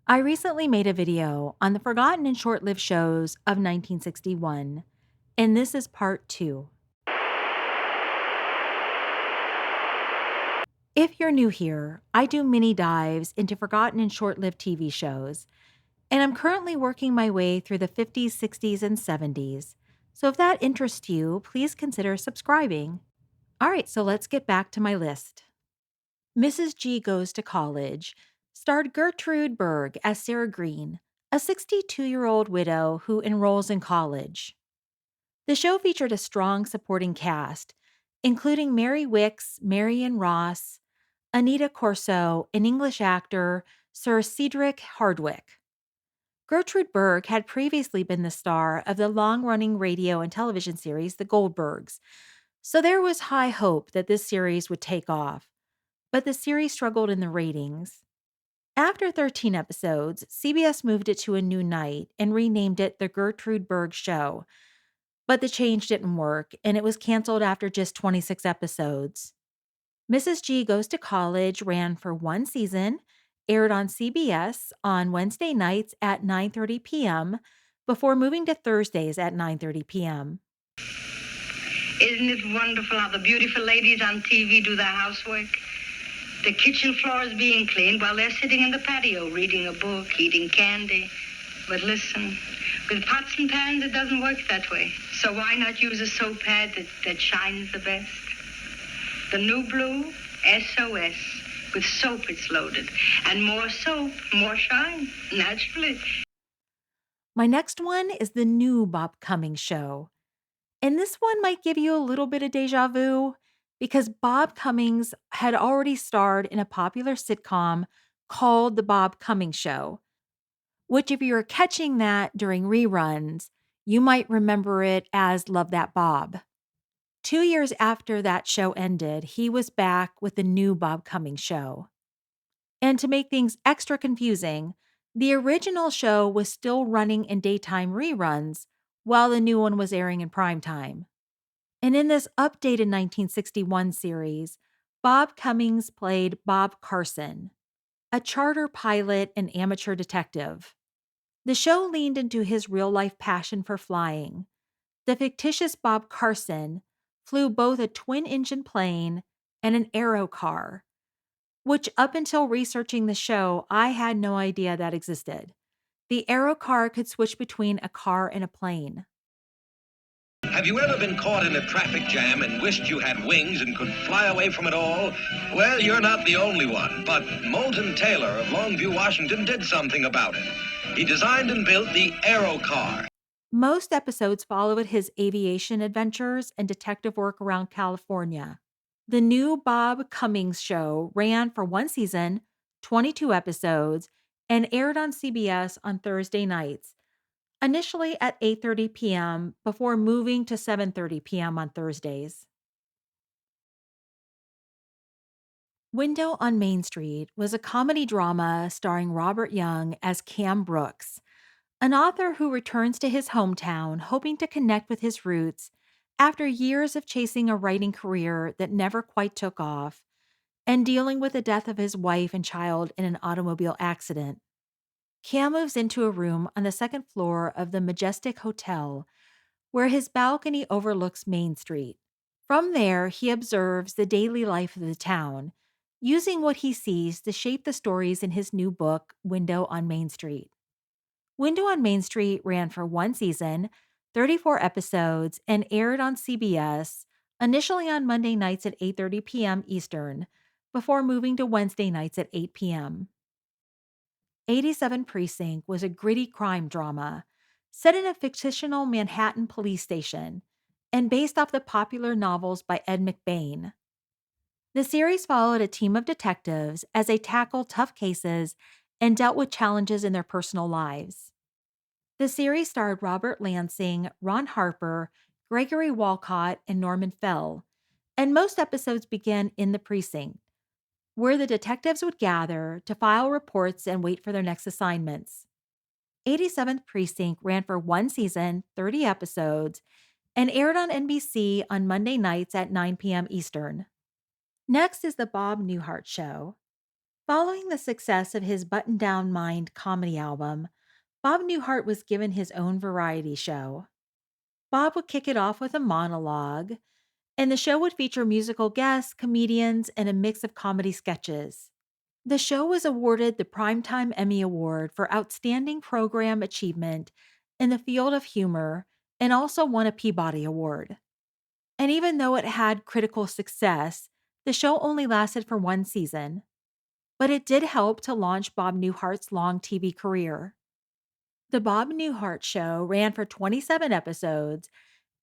I recently made a video on the forgotten and short lived shows of 1961, and this is part two. If you're new here, I do mini dives into forgotten and short lived TV shows, and I'm currently working my way through the 50s, 60s, and 70s. So if that interests you, please consider subscribing. All right, so let's get back to my list. Mrs. G Goes to College starred Gertrude Berg as Sarah Green, a 62-year-old widow who enrolls in college. The show featured a strong supporting cast, including Mary Wicks, Marion Ross, Anita Corso, and English actor Sir Cedric Hardwicke. Gertrude Berg had previously been the star of the long-running radio and television series The Goldbergs, so there was high hope that this series would take off. But the series struggled in the ratings. After 13 episodes, CBS moved it to a new night and renamed it The Gertrude Berg Show. But the change didn't work, and it was canceled after just 26 episodes. Mrs. G Goes to College ran for one season, aired on CBS on Wednesday nights at 9:30 p.m. before moving to Thursdays at 9:30 p.m. Isn't it wonderful how the beautiful ladies on TV do their housework? The kitchen floor is being cleaned while they're sitting in the patio reading a book, eating candy. But listen, with pots and pans, it doesn't work that way. So why not use a soap pad that shines the best? The new blue SOS. With soap it's loaded. And more soap, more shine, naturally. My next one is the new Bob Cummings show. And this one might give you a little bit of deja vu because Bob Cummings had already starred in a popular sitcom called The Bob Cummings Show, which, if you were catching that during reruns, you might remember it as Love That Bob. 2 years after that show ended, he was back with the new Bob Cummings Show. And to make things extra confusing, the original show was still running in daytime reruns while the new one was airing in primetime. And in this updated 1961 series, Bob Cummings played Bob Carson, a charter pilot and amateur detective. The show leaned into his real life passion for flying. The fictitious Bob Carson flew both a twin engine plane and an aero car, which up until researching the show, I had no idea that existed. The aero car could switch between a car and a plane. Have you ever been caught in a traffic jam and wished you had wings and could fly away from it all? Well, you're not the only one, but Moulton Taylor of Longview, Washington did something about it. He designed and built the Aero Car. Most episodes followed his aviation adventures and detective work around California. The new Bob Cummings show ran for one season, 22 episodes, and aired on CBS on Thursday nights, initially at 8:30 p.m. before moving to 7:30 p.m. on Thursdays. Window on Main Street was a comedy drama starring Robert Young as Cam Brooks, an author who returns to his hometown hoping to connect with his roots after years of chasing a writing career that never quite took off and dealing with the death of his wife and child in an automobile accident. Cam moves into a room on the second floor of the Majestic Hotel, where his balcony overlooks Main Street. From there, he observes the daily life of the town, using what he sees to shape the stories in his new book, Window on Main Street. Window on Main Street ran for one season, 34 episodes, and aired on CBS, initially on Monday nights at 8:30 p.m. Eastern, before moving to Wednesday nights at 8 p.m. 87 Precinct was a gritty crime drama set in a fictional Manhattan police station and based off the popular novels by Ed McBain. The series followed a team of detectives as they tackled tough cases and dealt with challenges in their personal lives. The series starred Robert Lansing, Ron Harper, Gregory Walcott, and Norman Fell, and most episodes began in the precinct, where the detectives would gather to file reports and wait for their next assignments. 87th Precinct ran for one season, 30 episodes, and aired on NBC on Monday nights at 9 p.m. Eastern. Next is The Bob Newhart Show. Following the success of his Button Down Mind comedy album, Bob Newhart was given his own variety show. Bob would kick it off with a monologue, and the show would feature musical guests, comedians, and a mix of comedy sketches. The show was awarded the Primetime Emmy Award for Outstanding Program Achievement in the field of humor and also won a Peabody Award. And even though it had critical success, the show only lasted for one season. But it did help to launch Bob Newhart's long TV career. The Bob Newhart Show ran for 27 episodes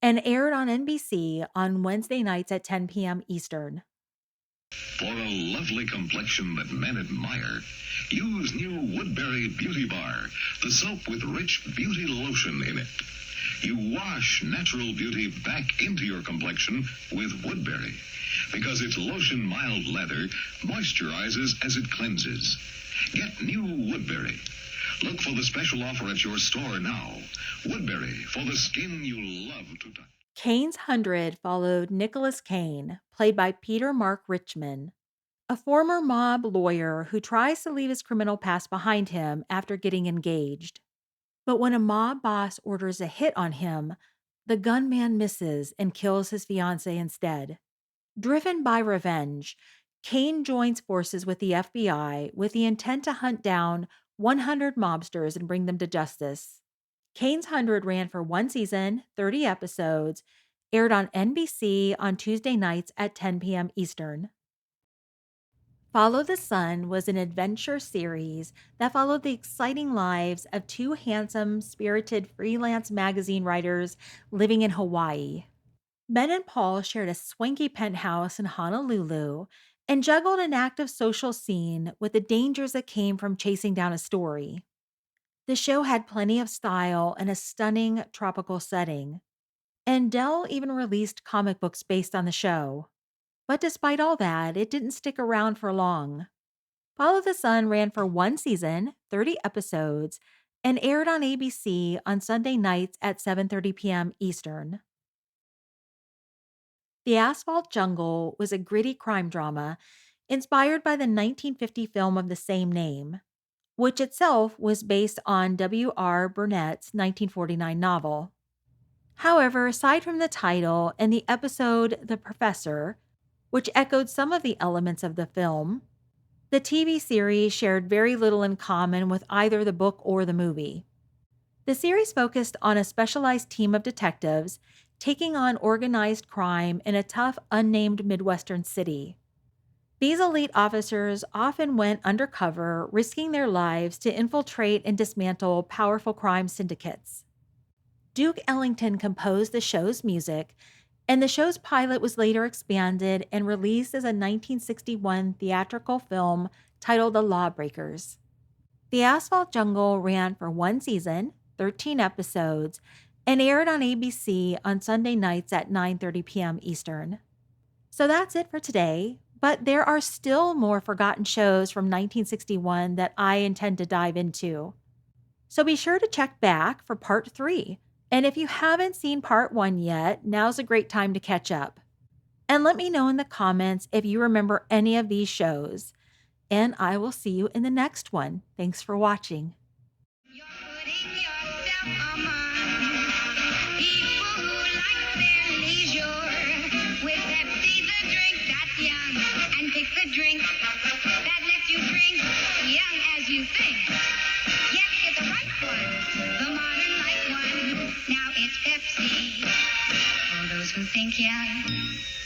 and aired on NBC on Wednesday nights at 10 p.m. Eastern. For a lovely complexion that men admire, use new Woodbury Beauty Bar, the soap with rich beauty lotion in it. You wash natural beauty back into your complexion with Woodbury, because its lotion mild lather moisturizes as it cleanses. Get new Woodbury. Look for the special offer at your store now. Woodbury, for the skin you love to touch. Kane's 100 followed Nicholas Kane, played by Peter Mark Richmond, a former mob lawyer who tries to leave his criminal past behind him after getting engaged. But when a mob boss orders a hit on him, the gunman misses and kills his fiancée instead. Driven by revenge, Kane joins forces with the FBI with the intent to hunt down 100 mobsters and bring them to justice. Kane's 100 ran for one season, 30 episodes, aired on NBC on Tuesday nights at 10 p.m. Eastern. Follow the Sun was an adventure series that followed the exciting lives of two handsome, spirited freelance magazine writers living in Hawaii. Ben and Paul shared a swanky penthouse in Honolulu and juggled an active social scene with the dangers that came from chasing down a story. The show had plenty of style and a stunning tropical setting, and Dell even released comic books based on the show. But despite all that, it didn't stick around for long. Follow the Sun ran for one season, 30 episodes, and aired on ABC on Sunday nights at 7:30 p.m. Eastern. The Asphalt Jungle was a gritty crime drama inspired by the 1950 film of the same name, which itself was based on W.R. Burnett's 1949 novel. However, aside from the title and the episode The Professor, which echoed some of the elements of the film, the TV series shared very little in common with either the book or the movie. The series focused on a specialized team of detectives taking on organized crime in a tough, unnamed Midwestern city. These elite officers often went undercover, risking their lives to infiltrate and dismantle powerful crime syndicates. Duke Ellington composed the show's music, and the show's pilot was later expanded and released as a 1961 theatrical film titled The Lawbreakers. The Asphalt Jungle ran for one season, 13 episodes, and aired on ABC on Sunday nights at 9:30 p.m. Eastern. So that's it for today, but there are still more forgotten shows from 1961 that I intend to dive into. So be sure to check back for part 3. And if you haven't seen part 1 yet, now's a great time to catch up. And let me know in the comments if you remember any of these shows. And I will see you in the next one. Thanks for watching. You're putting yourself among people who like their leisure. With Pepsi, the drink that's young, and pick the drink that lets you drink young as you think. Yes, get the right one, the modern light one. Now it's Pepsi for those who think young.